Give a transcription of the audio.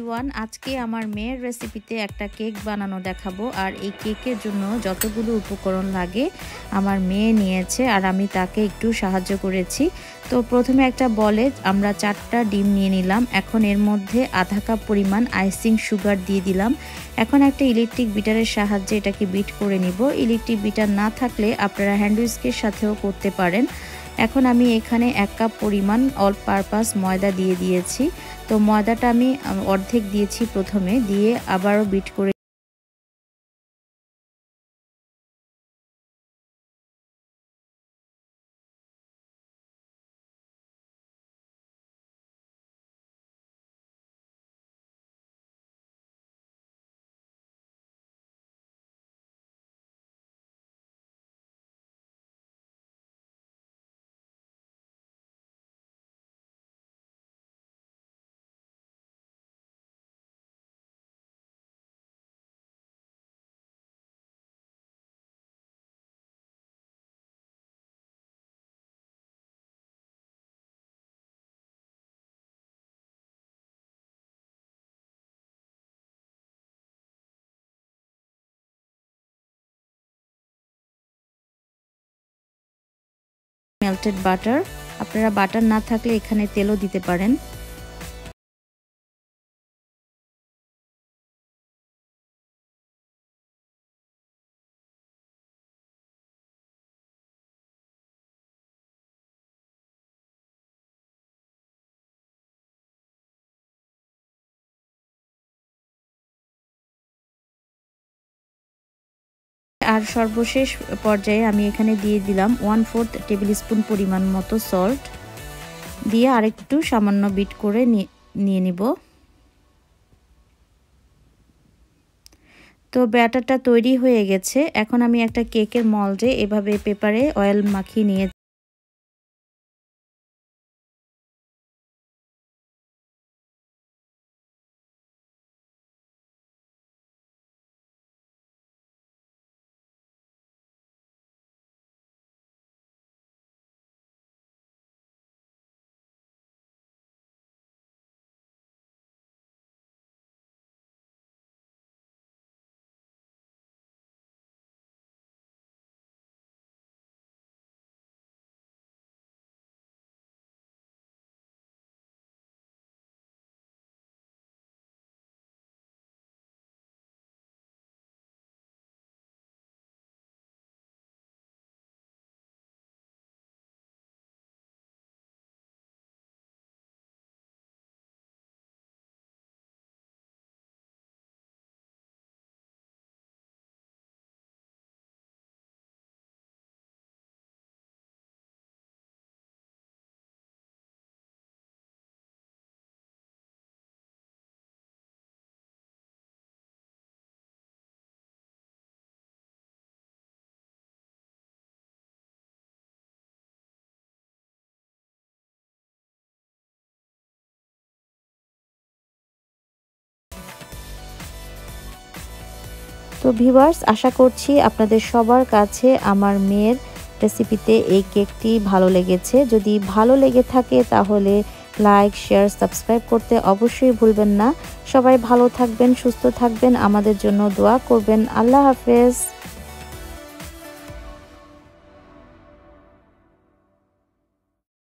Everyone, আজকে আমার মেয়ের রেসিপিতে একটা কেক বানানো দেখাবো। আর এই কেকের জন্য যতগুলো উপকরণ লাগে আমার মেয়ে নিয়েছে আর আমি তাকে একটু সাহায্য করেছি। তো প্রথমে একটা বলে আমরা 4টা ডিম নিয়ে নিলাম। এখন এর মধ্যে আধা কাপ পরিমাণ আইসিং সুগার দিয়ে দিলাম। এখন একটা ইলেকট্রিক বিটারের সাহায্যে এটাকে বিট করে নিব। ইলেকট্রিক বিটার না থাকলে আপনারা হ্যান্ড হুইস্কের সাথেও করতে পারেন। এখন আমি এখানে 1 কাপ পরিমাণ অল পারপাস ময়দা দিয়ে দিয়েছি। তো ময়দাটা আমি অর্ধেক দিয়েছি প্রথমে, দিয়ে আবারও বিট করে মেল্টেড বাটার, আপনারা বাটার না থাকলে এখানে তেলও দিতে পারেন। আর সর্বশেষ পর্যায়ে আমি এখানে দিয়ে দিলাম 1/4 টেবিল স্পুন পরিমাণ মতো সল্ট দিয়ে আরেকটু সামান্য বিট করে নিয়ে নিব। তো ব্যাটারটা তৈরি হয়ে গেছে। এখন আমি একটা কেকের মল্ডে এভাবে পেপারে অয়েল মাখিয়ে নিয়ে তো ভিউয়ার্স, আশা করছি আপনাদের সবার কাছে আমার মেয়ের রেসিপিতে এই কেকটি ভালো লেগেছে। যদি ভালো লেগে থাকে তাহলে লাইক, শেয়ার, সাবস্ক্রাইব করতে অবশ্যই ভুলবেন না। সবাই ভালো থাকবেন, সুস্থ থাকবেন, আমাদের জন্য দোয়া করবেন। আল্লাহ হাফেজ।